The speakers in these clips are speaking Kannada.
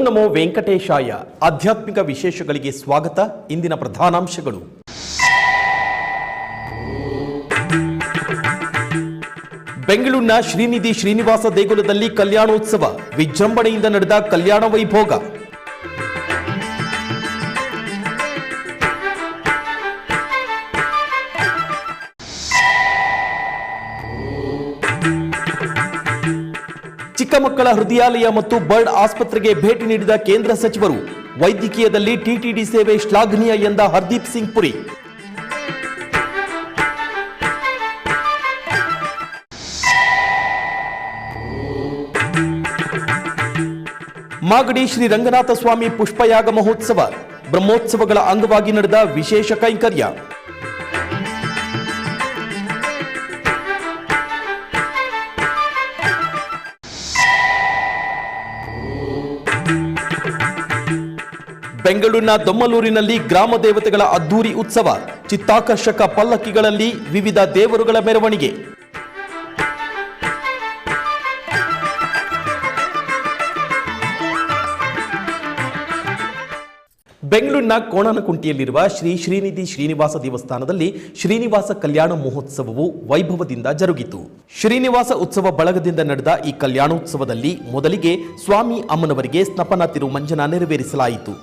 ನಮೋ ವೆಂಕಟೇಶಾಯ. ಆಧ್ಯಾತ್ಮಿಕ ವಿಶೇಷಗಳಿಗೆ ಸ್ವಾಗತ. ಇಂದಿನ ಪ್ರಧಾನಾಂಶಗಳು. ಬೆಂಗಳೂರಿನ ಶ್ರೀನಿಧಿ ಶ್ರೀನಿವಾಸ ದೇಗುಲದಲ್ಲಿ ಕಲ್ಯಾಣೋತ್ಸವ ವಿಜೃಂಭಣೆಯಿಂದ ನಡೆದ ಕಲ್ಯಾಣ ವೈಭೋಗ. ಚಿಕ್ಕ ಮಕ್ಕಳ ಹೃದಯಾಲಯ ಮತ್ತು ಬರ್ಡ್ ಆಸ್ಪತ್ರೆಗೆ ಭೇಟಿ ನೀಡಿದ ಕೇಂದ್ರ ಸಚಿವರು. ವೈದ್ಯಕೀಯದಲ್ಲಿ ಟಿಟಿಡಿ ಸೇವೆ ಶ್ಲಾಘನೀಯ ಎಂದ ಹರ್ದೀಪ್ ಸಿಂಗ್ ಪುರಿ. ಮಾಗಡಿ ಶ್ರೀ ರಂಗನಾಥ ಸ್ವಾಮಿ ಪುಷ್ಪಯಾಗ ಮಹೋತ್ಸವ ಬ್ರಹ್ಮೋತ್ಸವಗಳ ಅಂಗವಾಗಿ ನಡೆದ ವಿಶೇಷ ಕೈಂಕರ್ಯ. ಬೆಂಗಳೂರಿನ ದೊಮ್ಮಲೂರಿನಲ್ಲಿ ಗ್ರಾಮ ದೇವತೆಗಳ ಅದ್ದೂರಿ ಉತ್ಸವ. ಚಿತ್ತಾಕರ್ಷಕ ಪಲ್ಲಕ್ಕಿಗಳಲ್ಲಿ ವಿವಿಧ ದೇವರುಗಳ ಮೆರವಣಿಗೆ. ಬೆಂಗಳೂರಿನ ಕೋಣನಕುಂಟೆಯಲ್ಲಿರುವ ಶ್ರೀ ಶ್ರೀನಿಧಿ ಶ್ರೀನಿವಾಸ ದೇವಸ್ಥಾನದಲ್ಲಿ ಶ್ರೀನಿವಾಸ ಕಲ್ಯಾಣ ಮಹೋತ್ಸವವು ವೈಭವದಿಂದ ಜರುಗಿತು. ಶ್ರೀನಿವಾಸ ಉತ್ಸವ ಬಳಗದಿಂದ ನಡೆದ ಈ ಕಲ್ಯಾಣೋತ್ಸವದಲ್ಲಿ ಮೊದಲಿಗೆ ಸ್ವಾಮಿ ಅಮ್ಮನವರಿಗೆ ಸ್ನಪನ ತಿರುಮಂಜನ ನೆರವೇರಿಸಲಾಯಿತು.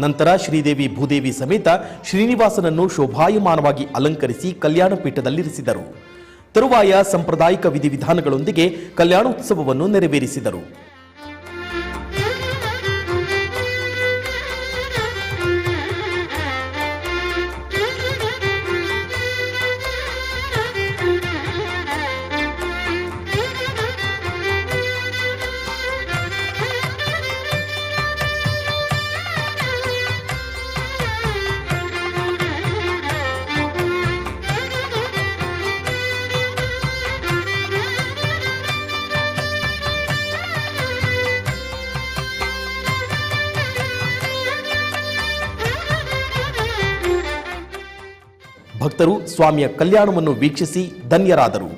ನಂತರ ಶ್ರೀದೇವಿ ಭೂದೇವಿ ಸಮೇತ ಶ್ರೀನಿವಾಸನನ್ನು ಶೋಭಾಯಮಾನವಾಗಿ ಅಲಂಕರಿಸಿ ಕಲ್ಯಾಣ ಪೀಠದಲ್ಲಿರಿಸಿದರು. ತರುವಾಯ ಸಾಂಪ್ರದಾಯಿಕ ವಿಧಿವಿಧಾನಗಳೊಂದಿಗೆ ಕಲ್ಯಾಣೋತ್ಸವವನ್ನು ನೆರವೇರಿಸಿದರು. ಭಕ್ತರು ಸ್ವಾಮಿಯ ಕಲ್ಯಾಣವನ್ನು ವೀಕ್ಷಿಸಿ ಧನ್ಯರಾದರು.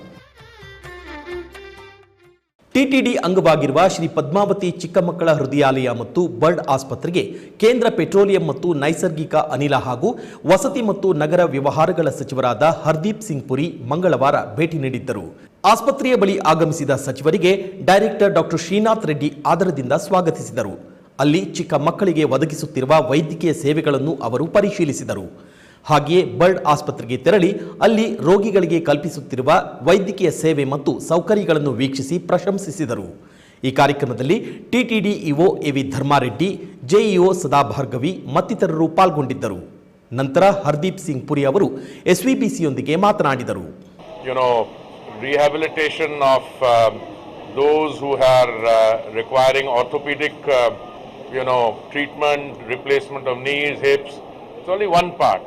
ಟಿಟಿಡಿ ಅಂಗವಾಗಿರುವ ಶ್ರೀ ಪದ್ಮಾವತಿ ಚಿಕ್ಕ ಮಕ್ಕಳ ಹೃದಯಾಲಯ ಮತ್ತು ಬರ್ಡ್ ಆಸ್ಪತ್ರೆಗೆ ಕೇಂದ್ರ ಪೆಟ್ರೋಲಿಯಂ ಮತ್ತು ನೈಸರ್ಗಿಕ ಅನಿಲ ಹಾಗೂ ವಸತಿ ಮತ್ತು ನಗರ ವ್ಯವಹಾರಗಳ ಸಚಿವರಾದ ಹರ್ದೀಪ್ ಸಿಂಗ್ ಪುರಿ ಮಂಗಳವಾರ ಭೇಟಿ ನೀಡಿದ್ದರು. ಆಸ್ಪತ್ರೆಯ ಬಳಿ ಆಗಮಿಸಿದ ಸಚಿವರಿಗೆ ಡೈರೆಕ್ಟರ್ ಡಾಕ್ಟರ್ ಶ್ರೀನಾಥ್ ರೆಡ್ಡಿ ಆದರದಿಂದ ಸ್ವಾಗತಿಸಿದರು. ಅಲ್ಲಿ ಚಿಕ್ಕ ಮಕ್ಕಳಿಗೆ ಒದಗಿಸುತ್ತಿರುವ ವೈದ್ಯಕೀಯ ಸೇವೆಗಳನ್ನು ಅವರು ಪರಿಶೀಲಿಸಿದರು. ಹಾಗೆಯೇ ಬರ್ಡ್ ಆಸ್ಪತ್ರೆಗೆ ತೆರಳಿ ಅಲ್ಲಿ ರೋಗಿಗಳಿಗೆ ಕಲ್ಪಿಸುತ್ತಿರುವ ವೈದ್ಯಕೀಯ ಸೇವೆ ಮತ್ತು ಸೌಕರ್ಯಗಳನ್ನು ವೀಕ್ಷಿಸಿ ಪ್ರಶಂಸಿಸಿದರು. ಈ ಕಾರ್ಯಕ್ರಮದಲ್ಲಿ ಟಿಟಿಡಿ ಇಒ ಎವಿ ಧರ್ಮಾರೆಡ್ಡಿ, ಜೆಇಒ ಸದಾಭಾರ್ಗವಿ ಮತ್ತಿತರರು ಪಾಲ್ಗೊಂಡಿದ್ದರು. ನಂತರ ಹರ್ದೀಪ್ ಸಿಂಗ್ ಪುರಿ ಅವರು ಎಸ್ವಿಬಿಸಿಯೊಂದಿಗೆ ಮಾತನಾಡಿದರು. Rehabilitation of those who are requiring orthopedic treatment, replacement of knees, hips, it's only one part.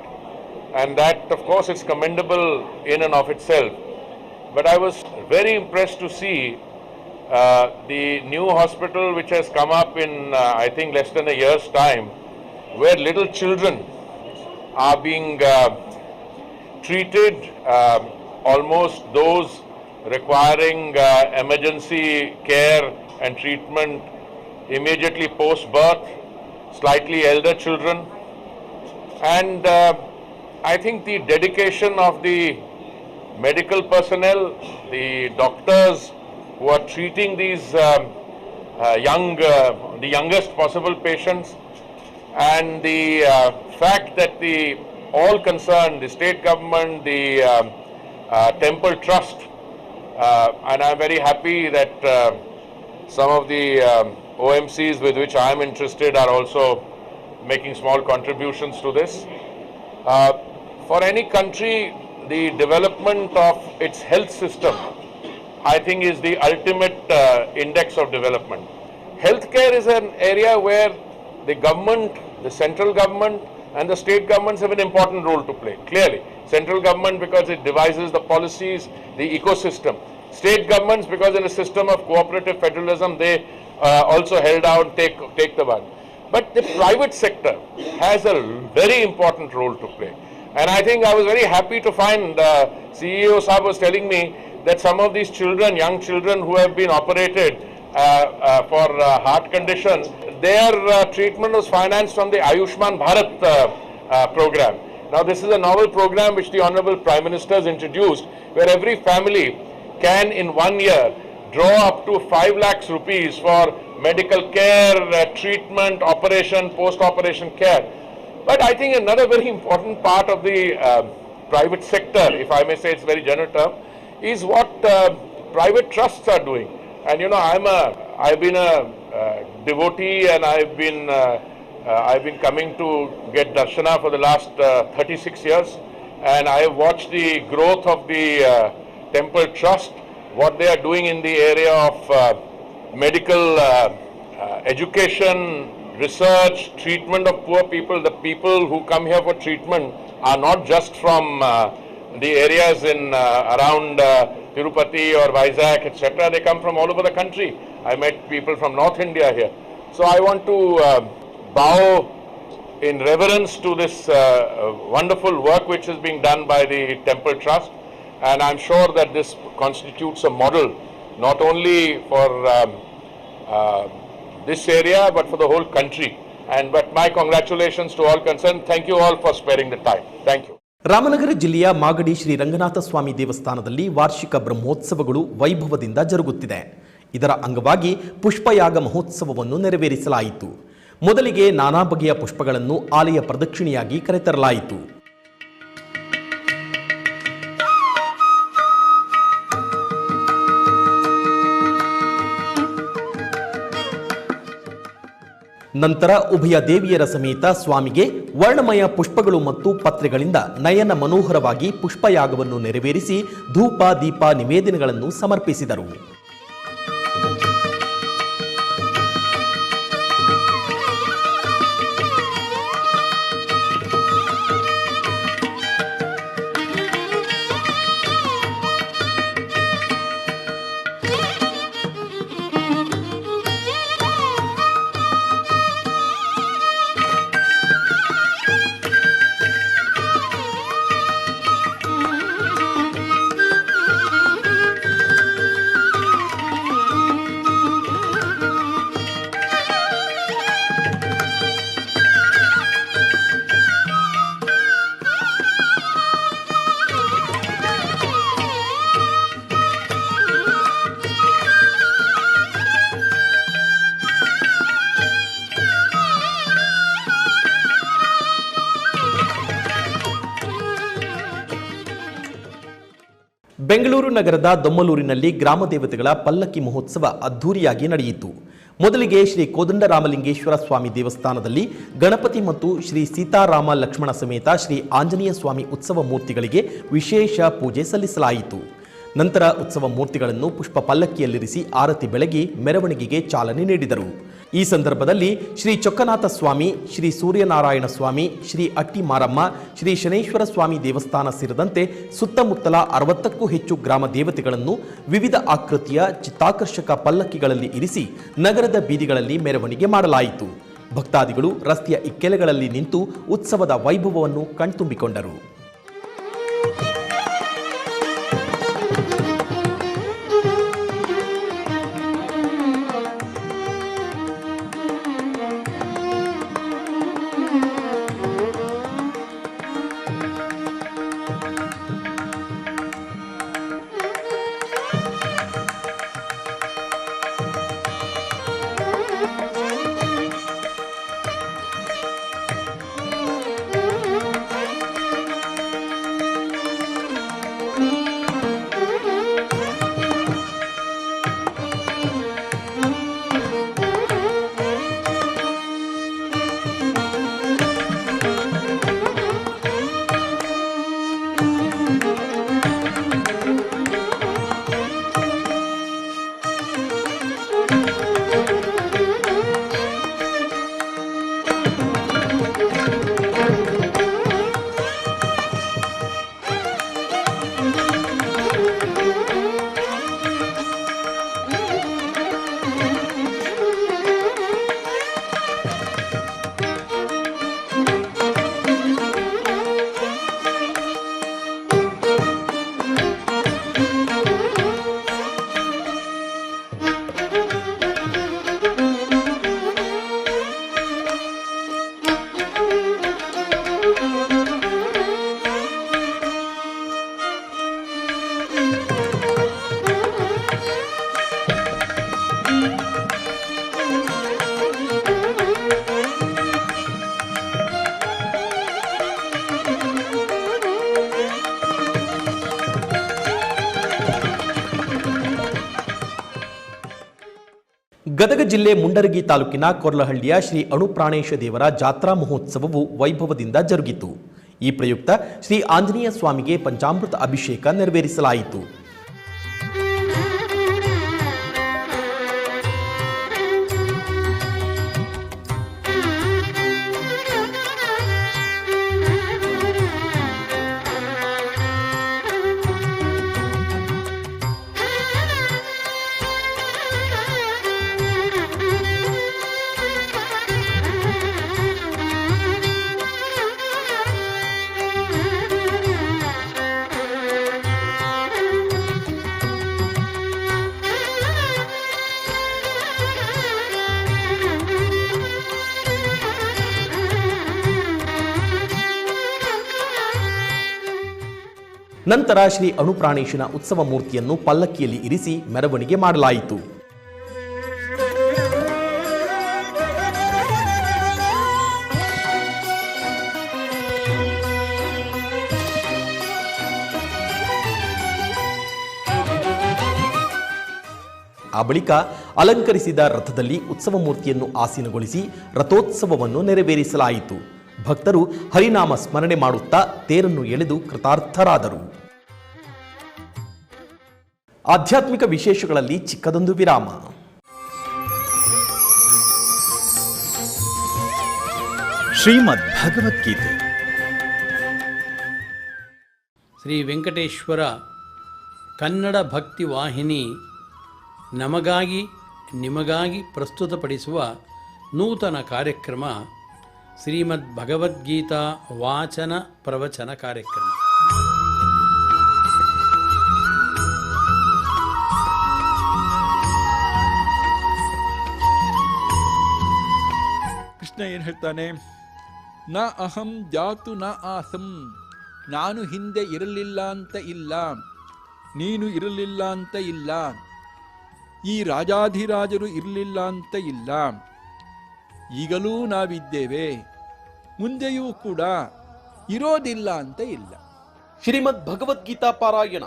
And that, of course, is commendable in and of itself. But I was very impressed to see the new hospital which has come up in, I think, less than a year's time, where little children are being treated, almost those requiring emergency care and treatment immediately post-birth, slightly elder children, and I think the dedication of the medical personnel, the doctors who are treating these the youngest possible patients, and the fact that the all concerned, the state government, the temple trust, and I'm very happy that some of the OMCs with which I am interested are also making small contributions to this. For any country, the development of its health system, I think, is the ultimate index of development. Healthcare is an area where the government, the central government and the state governments have an important role to play. Clearly, central government because it devises the policies, the ecosystem. State governments because in a system of cooperative federalism, they also held out, take the one. But the private sector has a very important role to play. And I think I was very happy to find CEO Saab was telling me that some of these children, young children who have been operated for heart condition, their treatment was financed from the Ayushman Bharat program. Now this is a novel program which the Honorable Prime Minister has introduced, where every family can in 1 year draw up to 5 lakhs rupees for medical care, treatment, operation, post-operation care. But I think another very important part of the private sector, if I may say it's a very general term, is what private trusts are doing. And you know, I've been a devotee, and I've been coming to get darshana for the last 36 years, and I have watched the growth of the temple trust, what they are doing in the area of medical education, research, treatment of poor people. The people who come here for treatment are not just from the areas in around Tirupati or Vizag, etc. They come from all over the country. I met people from North India here. So I want to bow in reverence to this wonderful work which is being done by the Temple Trust, and I'm sure that this constitutes a model not only for this area but for the whole country. But my congratulations to all concerned. Thank you all for sparing the time. Thank you. Ramanagara ಜಿಲ್ಲೆಯ ಮಾಗಡಿ ಶ್ರೀ ರಂಗನಾಥ ಸ್ವಾಮಿ ದೇವಸ್ಥಾನದಲ್ಲಿ ವಾರ್ಷಿಕ ಬ್ರಹ್ಮೋತ್ಸವಗಳು ವೈಭವದಿಂದ ಜರುಗುತ್ತಿದೆ. ಇದರ ಅಂಗವಾಗಿ ಪುಷ್ಪಯಾಗ ಮಹೋತ್ಸವವನ್ನು ನೆರವೇರಿಸಲಾಯಿತು. ಮೊದಲಿಗೆ ನಾನಾ ಬಗೆಯ ಪುಷ್ಪಗಳನ್ನು ಆಲಯ ಪ್ರದಕ್ಷಿಣೆಯಾಗಿ ಕರೆತರಲಾಯಿತು. ನಂತರ ಉಭಯ ದೇವಿಯರ ಸಮೇತ ಸ್ವಾಮಿಗೆ ವರ್ಣಮಯ ಪುಷ್ಪಗಳು ಮತ್ತು ಪತ್ರೆಗಳಿಂದ ನಯನ ಮನೋಹರವಾಗಿ ಪುಷ್ಪಯಾಗವನ್ನು ನೆರವೇರಿಸಿ ಧೂಪ ದೀಪ ನಿವೇದನೆಗಳನ್ನು ಸಮರ್ಪಿಸಿದರು. ಬೆಂಗಳೂರು ನಗರದ ದೊಮ್ಮಲೂರಿನಲ್ಲಿ ಗ್ರಾಮ ದೇವತೆಗಳ ಪಲ್ಲಕ್ಕಿ ಮಹೋತ್ಸವ ಅದ್ದೂರಿಯಾಗಿ ನಡೆಯಿತು. ಮೊದಲಿಗೆ ಶ್ರೀ ಕೋದಂಡರಾಮಲಿಂಗೇಶ್ವರ ಸ್ವಾಮಿ ದೇವಸ್ಥಾನದಲ್ಲಿ ಗಣಪತಿ ಮತ್ತು ಶ್ರೀ ಸೀತಾರಾಮ ಲಕ್ಷ್ಮಣ ಸಮೇತ ಶ್ರೀ ಆಂಜನೇಯ ಸ್ವಾಮಿ ಉತ್ಸವ ಮೂರ್ತಿಗಳಿಗೆ ವಿಶೇಷ ಪೂಜೆ ಸಲ್ಲಿಸಲಾಯಿತು. ನಂತರ ಉತ್ಸವ ಮೂರ್ತಿಗಳನ್ನು ಪುಷ್ಪ ಪಲ್ಲಕ್ಕಿಯಲ್ಲಿರಿಸಿ ಆರತಿ ಬೆಳಗಿ ಮೆರವಣಿಗೆಗೆ ಚಾಲನೆ ನೀಡಿದರು. ಈ ಸಂದರ್ಭದಲ್ಲಿ ಶ್ರೀ ಚೊಕ್ಕನಾಥ ಸ್ವಾಮಿ, ಶ್ರೀ ಸೂರ್ಯನಾರಾಯಣ ಸ್ವಾಮಿ, ಶ್ರೀ ಅಟ್ಟಿ ಮಾರಮ್ಮ, ಶ್ರೀ ಶನೇಶ್ವರ ಸ್ವಾಮಿ ದೇವಸ್ಥಾನ ಸೇರಿದಂತೆ ಸುತ್ತಮುತ್ತಲ 60ಕ್ಕೂ ಹೆಚ್ಚು ಗ್ರಾಮ ದೇವತೆಗಳನ್ನು ವಿವಿಧ ಆಕೃತಿಯ ಚಿತ್ತಾಕರ್ಷಕ ಪಲ್ಲಕ್ಕಿಗಳಲ್ಲಿ ಇರಿಸಿ ನಗರದ ಬೀದಿಗಳಲ್ಲಿ ಮೆರವಣಿಗೆ ಮಾಡಲಾಯಿತು. ಭಕ್ತಾದಿಗಳು ರಸ್ತೆಯ ಇಕ್ಕೆಲೆಗಳಲ್ಲಿ ನಿಂತು ಉತ್ಸವದ ವೈಭವವನ್ನು ಕಣ್ತುಂಬಿಕೊಂಡರು. ಗದಗ ಜಿಲ್ಲೆ ಮುಂಡರಗಿ ತಾಲೂಕಿನ ಕೊರ್ಲಹಳ್ಳಿಯ ಶ್ರೀ ಅಣುಪ್ರಾಣೇಶ ದೇವರ ಜಾತ್ರಾ ಮಹೋತ್ಸವವು ವೈಭವದಿಂದ ಜರುಗಿತು. ಈ ಪ್ರಯುಕ್ತ ಶ್ರೀ ಆಂಜನೇಯ ಸ್ವಾಮಿಗೆ ಪಂಚಾಮೃತ ಅಭಿಷೇಕ ನೆರವೇರಿಸಲಾಯಿತು. ನಂತರ ಶ್ರೀ ಅಣುಪ್ರಾಣೇಶನ ಉತ್ಸವ ಮೂರ್ತಿಯನ್ನು ಪಲ್ಲಕ್ಕಿಯಲ್ಲಿ ಇರಿಸಿ ಮೆರವಣಿಗೆ ಮಾಡಲಾಯಿತು. ಆ ಬಳಿಕ ಅಲಂಕರಿಸಿದ ರಥದಲ್ಲಿ ಉತ್ಸವ ಮೂರ್ತಿಯನ್ನು ಆಸೀನಗೊಳಿಸಿ ರಥೋತ್ಸವವನ್ನು ನೆರವೇರಿಸಲಾಯಿತು. ಭಕ್ತರು ಹರಿನಾಮ ಸ್ಮರಣೆ ಮಾಡುತ್ತಾ ತೇರನ್ನು ಎಳೆದು ಕೃತಾರ್ಥರಾದರು. ಆಧ್ಯಾತ್ಮಿಕ ವಿಶೇಷಗಳಲ್ಲಿ ಚಿಕ್ಕದೊಂದು ವಿರಾಮ. ಶ್ರೀಮದ್ ಭಗವದ್ಗೀತೆ. ಶ್ರೀ ವೆಂಕಟೇಶ್ವರ ಕನ್ನಡ ಭಕ್ತಿ ವಾಹಿನಿ ನಮಗಾಗಿ ನಿಮಗಾಗಿ ಪ್ರಸ್ತುತಪಡಿಸುವ ನೂತನ ಕಾರ್ಯಕ್ರಮ ಶ್ರೀಮದ್ ಭಗವದ್ಗೀತಾ ವಾಚನ ಪ್ರವಚನ ಕಾರ್ಯಕ್ರಮ. ಕೃಷ್ಣ ಏನು ಹೇಳ್ತಾನೆ? ನ ಅಹಂ ಜಾತು ನ ಆಸಂ, ನಾನು ಹಿಂದೆ ಇರಲಿಲ್ಲ ಅಂತ ಇಲ್ಲ, ನೀನು ಇರಲಿಲ್ಲ ಅಂತ ಇಲ್ಲ, ಈ ರಾಜಾಧಿರಾಜರು ಇರಲಿಲ್ಲ ಅಂತ ಇಲ್ಲ, ಈಗಲೂ ನಾವಿದ್ದೇವೆ, ಮುಂದೆಯೂ ಕೂಡ ಇರೋದಿಲ್ಲ ಅಂತ ಇಲ್ಲ. ಶ್ರೀಮದ್ ಭಗವದ್ಗೀತಾ ಪಾರಾಯಣ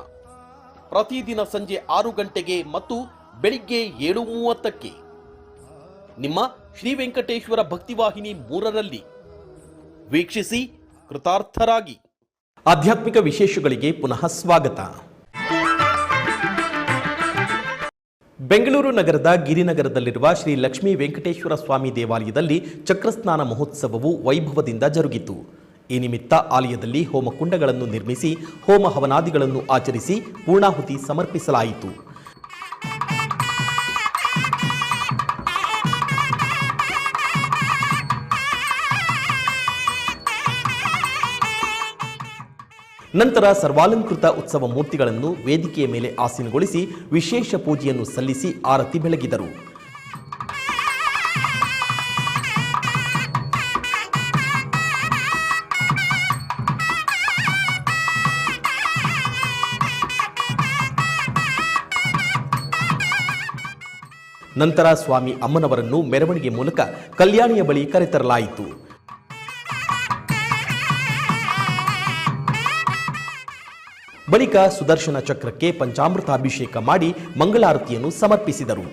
ಪ್ರತಿದಿನ ಸಂಜೆ 6 ಗಂಟೆಗೆ ಮತ್ತು ಬೆಳಿಗ್ಗೆ 7:30ಕ್ಕೆ ನಿಮ್ಮ ಶ್ರೀ ವೆಂಕಟೇಶ್ವರ ಭಕ್ತಿವಾಹಿನಿ 3ರಲ್ಲಿ ವೀಕ್ಷಿಸಿ ಕೃತಾರ್ಥರಾಗಿ. ಆಧ್ಯಾತ್ಮಿಕ ವಿಶೇಷಗಳಿಗೆ ಪುನಃ ಸ್ವಾಗತ. ಬೆಂಗಳೂರು ನಗರದ ಗಿರಿನಗರದಲ್ಲಿರುವ ಶ್ರೀ ಲಕ್ಷ್ಮೀ ವೆಂಕಟೇಶ್ವರ ಸ್ವಾಮಿ ದೇವಾಲಯದಲ್ಲಿ ಚಕ್ರಸ್ನಾನ ಮಹೋತ್ಸವವು ವೈಭವದಿಂದ ಜರುಗಿತು. ಈ ನಿಮಿತ್ತ ಆಲಯದಲ್ಲಿ ಹೋಮಕುಂಡಗಳನ್ನು ನಿರ್ಮಿಸಿ ಹೋಮ ಹವನಾದಿಗಳನ್ನು ಆಚರಿಸಿ ಪೂರ್ಣಾಹುತಿ ಸಮರ್ಪಿಸಲಾಯಿತು. ನಂತರ ಸರ್ವಾಲಂಕೃತ ಉತ್ಸವ ಮೂರ್ತಿಗಳನ್ನು ವೇದಿಕೆಯ ಮೇಲೆ ಆಸೀನಗೊಳಿಸಿ ವಿಶೇಷ ಪೂಜೆಯನ್ನು ಸಲ್ಲಿಸಿ ಆರತಿ ಬೆಳಗಿದರು. ನಂತರ ಸ್ವಾಮಿ ಅಮ್ಮನವರನ್ನು ಮೆರವಣಿಗೆ ಮೂಲಕ ಕಲ್ಯಾಣಿಯ ಬಳಿ ಕರೆತರಲಾಯಿತು. ಬಳಿಕ ಸುದರ್ಶನ ಚಕ್ರಕ್ಕೆ ಪಂಚಾಮೃತಾಭಿಷೇಕ ಮಾಡಿ ಮಂಗಳಾರತಿಯನ್ನು ಸಮರ್ಪಿಸಿದರು.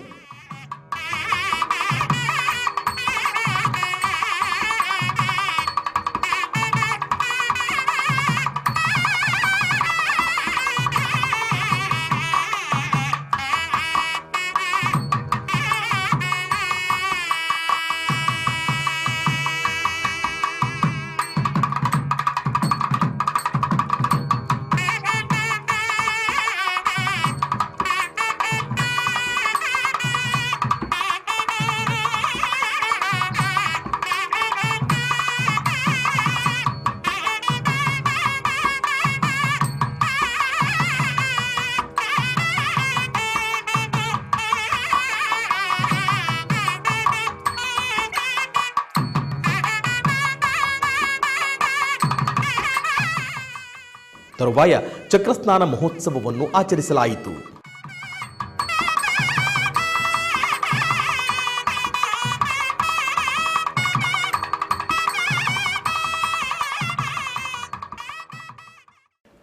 ತರುವಾಯ ಚಕ್ರಸ್ನಾನ ಮಹೋತ್ಸವವನ್ನು ಆಚರಿಸಲಾಯಿತು.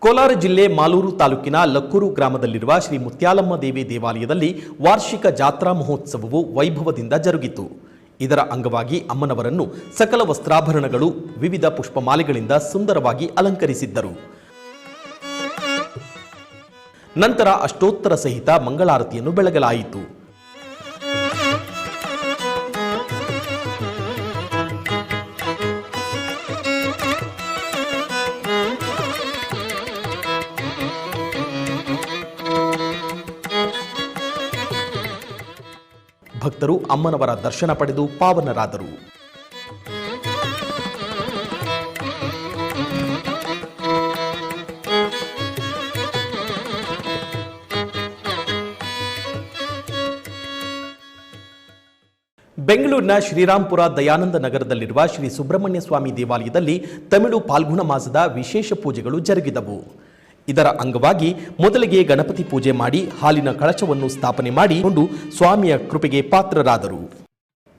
ಕೋಲಾರ ಜಿಲ್ಲೆ ಮಾಲೂರು ತಾಲೂಕಿನ ಲಕ್ಕೂರು ಗ್ರಾಮದಲ್ಲಿರುವ ಶ್ರೀ ಮುತ್ಯಾಲಮ್ಮ ದೇವಿ ದೇವಾಲಯದಲ್ಲಿ ವಾರ್ಷಿಕ ಜಾತ್ರಾ ಮಹೋತ್ಸವವು ವೈಭವದಿಂದ ಜರುಗಿತು. ಇದರ ಅಂಗವಾಗಿ ಅಮ್ಮನವರನ್ನು ಸಕಲ ವಸ್ತ್ರಾಭರಣಗಳು, ವಿವಿಧ ಪುಷ್ಪಮಾಲೆಗಳಿಂದ ಸುಂದರವಾಗಿ ಅಲಂಕರಿಸಿದ್ದರು. ನಂತರ ಅಷ್ಟೋತ್ತರ ಸಹಿತ ಮಂಗಳಾರತಿಯನ್ನು ಬೆಳಗಲಾಯಿತು. ಭಕ್ತರು ಅಮ್ಮನವರ ದರ್ಶನ ಪಡೆದು ಪಾವನರಾದರು. ಬೆಂಗಳೂರಿನ ಶ್ರೀರಾಂಪುರ ದಯಾನಂದ ನಗರದಲ್ಲಿರುವ ಶ್ರೀ ಸುಬ್ರಹ್ಮಣ್ಯ ಸ್ವಾಮಿ ದೇವಾಲಯದಲ್ಲಿ ತಮಿಳು ಫಾಲ್ಗುಣ ಮಾಸದ ವಿಶೇಷ ಪೂಜೆಗಳು ಜರುಗಿದವು. ಇದರ ಅಂಗವಾಗಿ ಮೊದಲಿಗೆ ಗಣಪತಿ ಪೂಜೆ ಮಾಡಿ ಹಾಲಿನ ಕಳಶವನ್ನು ಸ್ಥಾಪನೆ ಮಾಡಿಕೊಂಡು ಸ್ವಾಮಿಯ ಕೃಪೆಗೆ ಪಾತ್ರರಾದರು.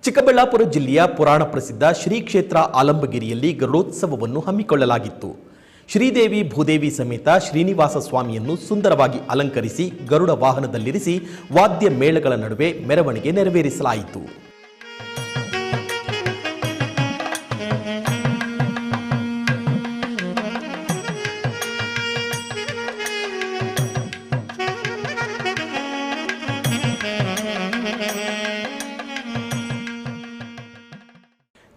ಚಿಕ್ಕಬಳ್ಳಾಪುರ ಜಿಲ್ಲೆಯ ಪುರಾಣ ಪ್ರಸಿದ್ಧ ಶ್ರೀ ಕ್ಷೇತ್ರ ಆಲಂಬಗಿರಿಯಲ್ಲಿ ಗರುಡೋತ್ಸವವನ್ನು ಹಮ್ಮಿಕೊಳ್ಳಲಾಗಿತ್ತು. ಶ್ರೀದೇವಿ ಭೂದೇವಿ ಸಮೇತ ಶ್ರೀನಿವಾಸ ಸ್ವಾಮಿಯನ್ನು ಸುಂದರವಾಗಿ ಅಲಂಕರಿಸಿ ಗರುಡ ವಾಹನದಲ್ಲಿರಿಸಿ ವಾದ್ಯ ಮೇಳಗಳ ನಡುವೆ ಮೆರವಣಿಗೆ ನೆರವೇರಿಸಲಾಯಿತು.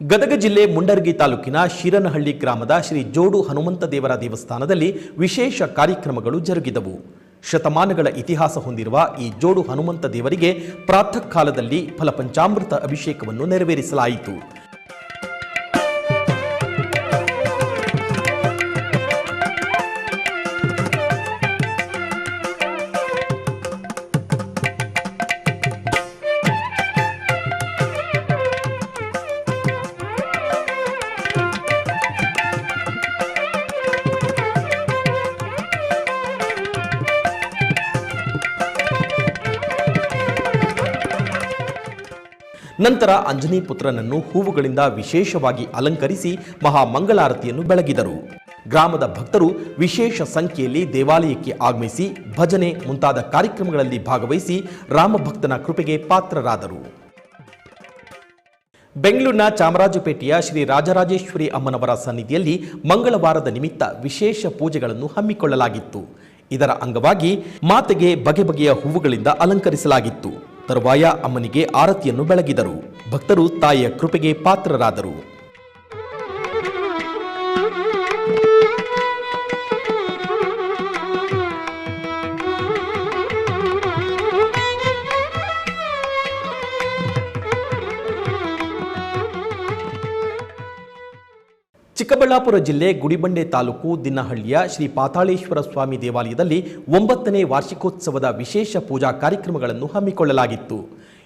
ಗದಗ ಜಿಲ್ಲೆ ಮುಂಡರಗಿ ತಾಲೂಕಿನ ಶಿರನಹಳ್ಳಿ ಗ್ರಾಮದ ಶ್ರೀ ಜೋಡು ಹನುಮಂತ ದೇವರ ದೇವಸ್ಥಾನದಲ್ಲಿ ವಿಶೇಷ ಕಾರ್ಯಕ್ರಮಗಳು ಜರುಗಿದವು. ಶತಮಾನಗಳ ಇತಿಹಾಸ ಹೊಂದಿರುವ ಈ ಜೋಡು ಹನುಮಂತ ದೇವರಿಗೆ ಪ್ರಾತಃ ಕಾಲದಲ್ಲಿ ಫಲಪಂಚಾಮೃತ ಅಭಿಷೇಕವನ್ನು ನೆರವೇರಿಸಲಾಯಿತು. ನಂತರ ಅಂಜನಿ ಪುತ್ರನನ್ನು ಹೂವುಗಳಿಂದ ವಿಶೇಷವಾಗಿ ಅಲಂಕರಿಸಿ ಮಹಾಮಂಗಳಾರತಿಯನ್ನು ಬೆಳಗಿದರು. ಗ್ರಾಮದ ಭಕ್ತರು ವಿಶೇಷ ಸಂಖ್ಯೆಯಲ್ಲಿ ದೇವಾಲಯಕ್ಕೆ ಆಗಮಿಸಿ ಭಜನೆ ಮುಂತಾದ ಕಾರ್ಯಕ್ರಮಗಳಲ್ಲಿ ಭಾಗವಹಿಸಿ ರಾಮಭಕ್ತನ ಕೃಪೆಗೆ ಪಾತ್ರರಾದರು. ಬೆಂಗಳೂರಿನ ಚಾಮರಾಜಪೇಟೆಯ ಶ್ರೀ ರಾಜರಾಜೇಶ್ವರಿ ಅಮ್ಮನವರ ಸನ್ನಿಧಿಯಲ್ಲಿ ಮಂಗಳವಾರದ ನಿಮಿತ್ತ ವಿಶೇಷ ಪೂಜೆಗಳನ್ನು ಹಮ್ಮಿಕೊಳ್ಳಲಾಗಿತ್ತು. ಇದರ ಅಂಗವಾಗಿ ಮಾತೆಗೆ ಬಗೆ ಬಗೆಯ ಹೂವುಗಳಿಂದ ಅಲಂಕರಿಸಲಾಗಿತ್ತು. ತರುವಾಯ ಅಮ್ಮನಿಗೆ ಆರತಿಯನ್ನು ಬೆಳಗಿದರು. ಭಕ್ತರು ತಾಯಿಯ ಕೃಪೆಗೆ ಪಾತ್ರರಾದರು. ಚಿಕ್ಕಬಳ್ಳಾಪುರ ಜಿಲ್ಲೆ ಗುಡಿಬಂಡೆ ತಾಲೂಕು ದಿನ್ನಹಳ್ಳಿಯ ಶ್ರೀ ಪಾತಾಳೇಶ್ವರ ಸ್ವಾಮಿ ದೇವಾಲಯದಲ್ಲಿ 9ನೇ ವಾರ್ಷಿಕೋತ್ಸವದ ವಿಶೇಷ ಪೂಜಾ ಕಾರ್ಯಕ್ರಮಗಳನ್ನು ಹಮ್ಮಿಕೊಳ್ಳಲಾಗಿತ್ತು.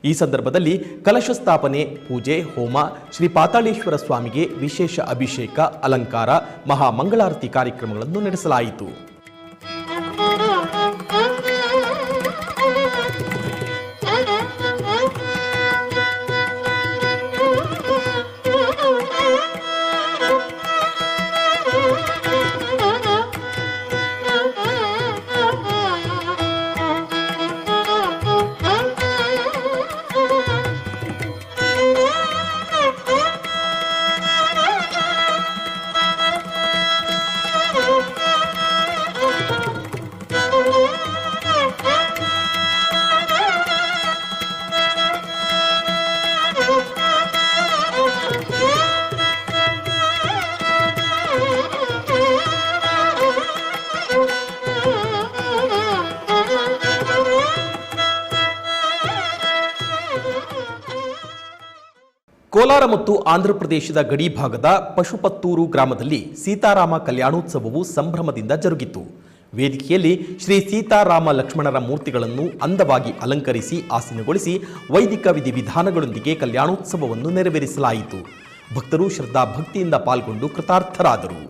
ಈ ಸಂದರ್ಭದಲ್ಲಿ ಕಲಶ ಸ್ಥಾಪನೆ, ಪೂಜೆ, ಹೋಮ, ಶ್ರೀ ಪಾತಾಳೇಶ್ವರ ಸ್ವಾಮಿಗೆ ವಿಶೇಷ ಅಭಿಷೇಕ, ಅಲಂಕಾರ, ಮಹಾಮಂಗಳಾರತಿ ಕಾರ್ಯಕ್ರಮಗಳನ್ನು ನಡೆಸಲಾಯಿತು. ಕೋಲಾರ ಮತ್ತು ಆಂಧ್ರಪ್ರದೇಶದ ಗಡಿ ಭಾಗದ ಪಶುಪತ್ತೂರು ಗ್ರಾಮದಲ್ಲಿ ಸೀತಾರಾಮ ಕಲ್ಯಾಣೋತ್ಸವವು ಸಂಭ್ರಮದಿಂದ ಜರುಗಿತು. ವೇದಿಕೆಯಲ್ಲಿ ಶ್ರೀ ಸೀತಾರಾಮ ಲಕ್ಷ್ಮಣರ ಮೂರ್ತಿಗಳನ್ನು ಅಂದವಾಗಿ ಅಲಂಕರಿಸಿ ಆಸೀನಗೊಳಿಸಿ ವೈದಿಕ ವಿಧಿವಿಧಾನಗಳೊಂದಿಗೆ ಕಲ್ಯಾಣೋತ್ಸವವನ್ನು ನೆರವೇರಿಸಲಾಯಿತು. ಭಕ್ತರು ಶ್ರದ್ಧಾ ಭಕ್ತಿಯಿಂದ ಪಾಲ್ಗೊಂಡು ಕೃತಾರ್ಥರಾದರು.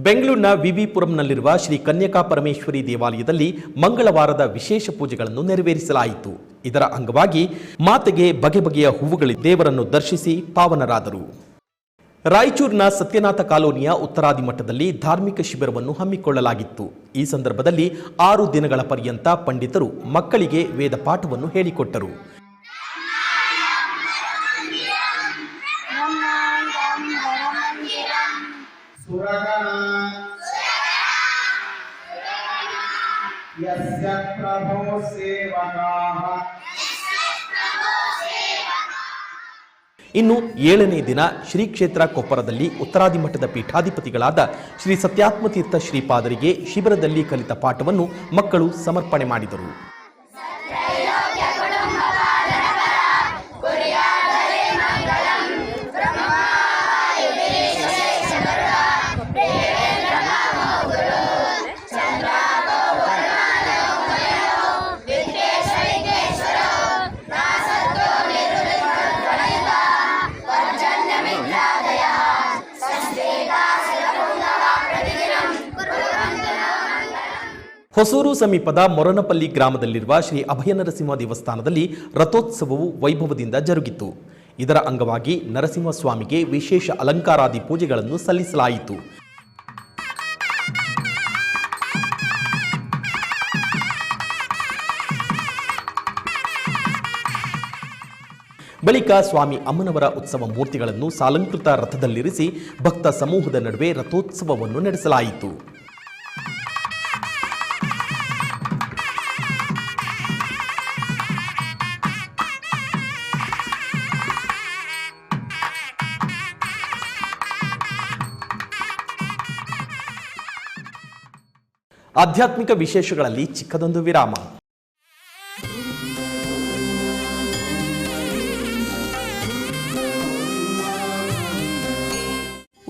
ಬೆಂಗಳೂರಿನ ವಿವಿಪುರಂನಲ್ಲಿರುವ ಶ್ರೀ ಕನ್ಯಕಾ ಪರಮೇಶ್ವರಿ ದೇವಾಲಯದಲ್ಲಿ ಮಂಗಳವಾರದ ವಿಶೇಷ ಪೂಜೆಗಳನ್ನು ನೆರವೇರಿಸಲಾಯಿತು. ಇದರ ಅಂಗವಾಗಿ ಮಾತೆಗೆ ಬಗೆ ಬಗೆಯ ಹೂವುಗಳಿಂದ ದೇವರನ್ನು ದರ್ಶಿಸಿ ಪಾವನರಾದರು. ರಾಯಚೂರಿನ ಸತ್ಯನಾಥ ಕಾಲೋನಿಯ ಉತ್ತರಾದಿ ಮಠದಲ್ಲಿ ಧಾರ್ಮಿಕ ಶಿಬಿರವನ್ನು ಹಮ್ಮಿಕೊಳ್ಳಲಾಗಿತ್ತು. ಈ ಸಂದರ್ಭದಲ್ಲಿ 6 ದಿನಗಳ ಪರ್ಯಂತ ಪಂಡಿತರು ಮಕ್ಕಳಿಗೆ ವೇದ ಪಾಠವನ್ನು ಹೇಳಿಕೊಟ್ಟರು. ಇನ್ನು 7ನೇ ದಿನ ಶ್ರೀ ಕ್ಷೇತ್ರ ಕೊಪ್ಪರದಲ್ಲಿ ಉತ್ತರಾದಿ ಮಠದ ಪೀಠಾಧಿಪತಿಗಳಾದ ಶ್ರೀ ಸತ್ಯಾತ್ಮತೀರ್ಥ ಶ್ರೀಪಾದರಿಗೆ ಶಿಬಿರದಲ್ಲಿ ಕಲಿತ ಪಾಠವನ್ನು ಮಕ್ಕಳು ಸಮರ್ಪಣೆ ಮಾಡಿದರು. ಹೊಸೂರು ಸಮೀಪದ ಮೊರನಪಲ್ಲಿ ಗ್ರಾಮದಲ್ಲಿರುವ ಶ್ರೀ ಅಭಯನರಸಿಂಹ ದೇವಸ್ಥಾನದಲ್ಲಿ ರಥೋತ್ಸವವು ವೈಭವದಿಂದ ಜರುಗಿತು. ಇದರ ಅಂಗವಾಗಿ ನರಸಿಂಹಸ್ವಾಮಿಗೆ ವಿಶೇಷ ಅಲಂಕಾರಾದಿ ಪೂಜೆಗಳನ್ನು ಸಲ್ಲಿಸಲಾಯಿತು. ಬಳಿಕ ಸ್ವಾಮಿ ಅಮ್ಮನವರ ಉತ್ಸವ ಮೂರ್ತಿಗಳನ್ನು ಸಾಲಂಕೃತ ರಥದಲ್ಲಿರಿಸಿ ಭಕ್ತ ಸಮೂಹದ ನಡುವೆ ರಥೋತ್ಸವವನ್ನು ನಡೆಸಲಾಯಿತು. ಆಧ್ಯಾತ್ಮಿಕ ವಿಶೇಷಗಳಲ್ಲಿ ಚಿಕ್ಕದೊಂದು ವಿರಾಮ.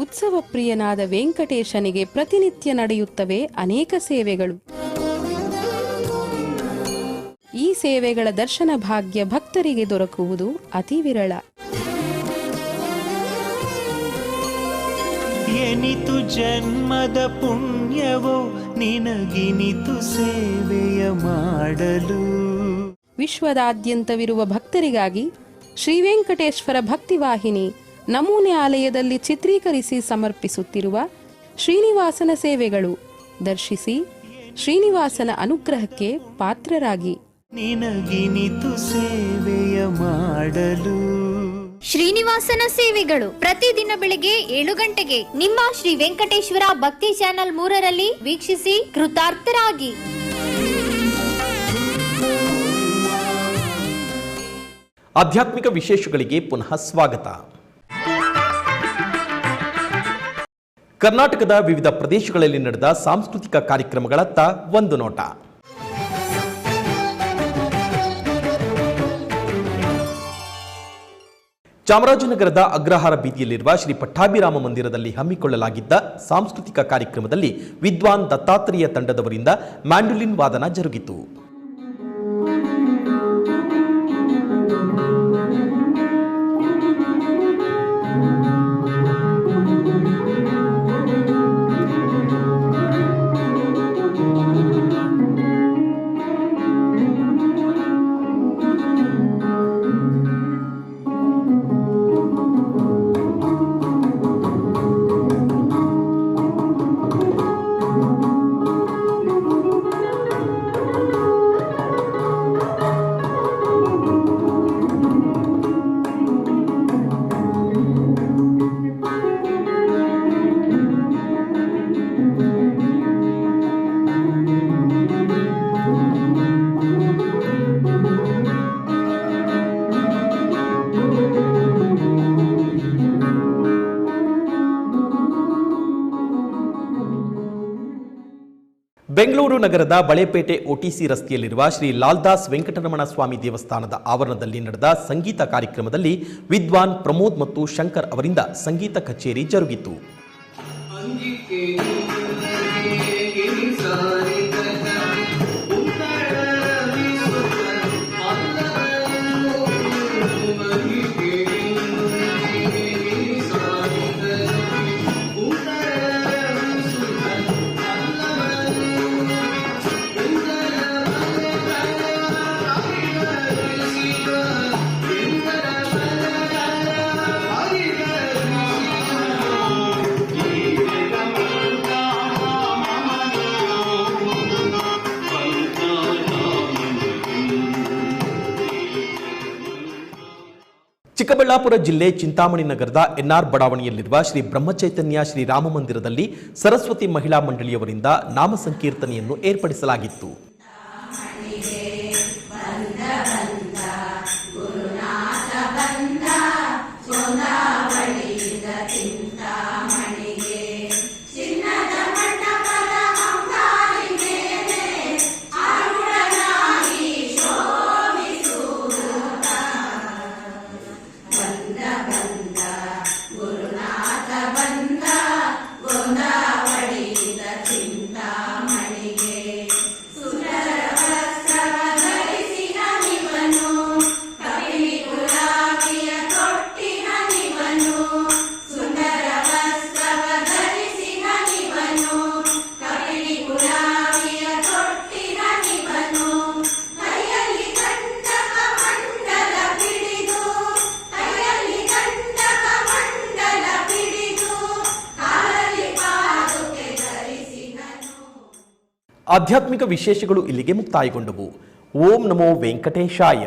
ಉತ್ಸವ ಪ್ರಿಯನಾದ ವೆಂಕಟೇಶನಿಗೆ ಪ್ರತಿನಿತ್ಯ ನಡೆಯುತ್ತವೆ ಅನೇಕ ಸೇವೆಗಳು. ಈ ಸೇವೆಗಳ ದರ್ಶನ ಭಾಗ್ಯ ಭಕ್ತರಿಗೆ ದೊರಕುವುದು ಅತಿ ವಿರಳ. ಎನಿತು ಜನ್ಮದ ಪುಣ್ಯವೋ ನಿನಗಿನಿತು ಸೇವೆಯ ಮಾಡಲು. ವಿಶ್ವದಾದ್ಯಂತವಿರುವ ಭಕ್ತರಿಗಾಗಿ ಶ್ರೀ ವೆಂಕಟೇಶ್ವರ ಭಕ್ತಿವಾಹಿನಿ ನಮೂನೆ ಆಲಯದಲ್ಲಿ ಚಿತ್ರೀಕರಿಸಿ ಸಮರ್ಪಿಸುತ್ತಿರುವ ಶ್ರೀನಿವಾಸನ ಸೇವೆಗಳು ದರ್ಶಿಸಿ ಶ್ರೀನಿವಾಸನ ಅನುಗ್ರಹಕ್ಕೆ ಪಾತ್ರರಾಗಿ. ನಿನಗಿನಿತು ಸೇವೆಯ ಮಾಡಲು. ಶ್ರೀನಿವಾಸನ ಸೇವೆಗಳು ಪ್ರತಿದಿನ ಬೆಳಗ್ಗೆ 7 ಗಂಟೆಗೆ ನಿಮ್ಮ ಶ್ರೀ ವೆಂಕಟೇಶ್ವರ ಭಕ್ತಿ ಚಾನೆಲ್ 3ರಲ್ಲಿ ವೀಕ್ಷಿಸಿ ಕೃತಾರ್ಥರಾಗಿ. ಆಧ್ಯಾತ್ಮಿಕ ವಿಶೇಷಗಳಿಗೆ ಪುನಃ ಸ್ವಾಗತ. ಕರ್ನಾಟಕದ ವಿವಿಧ ಪ್ರದೇಶಗಳಲ್ಲಿ ನಡೆದ ಸಾಂಸ್ಕೃತಿಕ ಕಾರ್ಯಕ್ರಮಗಳತ್ತ ಒಂದು ನೋಟ. ಚಾಮರಾಜನಗರದ ಅಗ್ರಹಾರ ಬೀದಿಯಲ್ಲಿರುವ ಶ್ರೀ ಪಟ್ಟಾಭಿರಾಮ ಮಂದಿರದಲ್ಲಿ ಹಮ್ಮಿಕೊಳ್ಳಲಾಗಿದ್ದ ಸಾಂಸ್ಕೃತಿಕ ಕಾರ್ಯಕ್ರಮದಲ್ಲಿ ವಿದ್ವಾನ್ ದತ್ತಾತ್ರೇಯ ತಂಡದವರಿಂದ ಮ್ಯಾಂಡೋಲಿನ್ ವಾದನ ಜರುಗಿತು. ಬೆಂಗಳೂರು ನಗರದ ಬಳೆಪೇಟೆ ಒಟಿಸಿ ರಸ್ತೆಯಲ್ಲಿರುವ ಶ್ರೀ ಲಾಲ್ದಾಸ್ ವೆಂಕಟರಮಣ ಸ್ವಾಮಿ ದೇವಸ್ಥಾನದ ಆವರಣದಲ್ಲಿ ನಡೆದ ಸಂಗೀತ ಕಾರ್ಯಕ್ರಮದಲ್ಲಿ ವಿದ್ವಾನ್ ಪ್ರಮೋದ್ ಮತ್ತು ಶಂಕರ್ ಅವರಿಂದ ಸಂಗೀತ ಕಚೇರಿ ಜರುಗಿತು. ಚಿಕ್ಕಬಳ್ಳಾಪುರ ಜಿಲ್ಲೆ ಚಿಂತಾಮಣಿ ನಗರದ ಎನ್ಆರ್ ಬಡಾವಣೆಯಲ್ಲಿರುವ ಶ್ರೀ ಬ್ರಹ್ಮಚೈತನ್ಯ ಶ್ರೀರಾಮ ಮಂದಿರದಲ್ಲಿ ಸರಸ್ವತಿ ಮಹಿಳಾ ಮಂಡಳಿಯವರಿಂದ ನಾಮ ಸಂಕೀರ್ತನೆಯನ್ನು ಏರ್ಪಡಿಸಲಾಗಿತ್ತು. ಆಧ್ಯಾತ್ಮಿಕ ವಿಶೇಷಗಳು ಇಲ್ಲಿಗೆ ಮುಕ್ತಾಯಗೊಂಡವು. ಓಂ ನಮೋ ವೆಂಕಟೇಶಾಯ.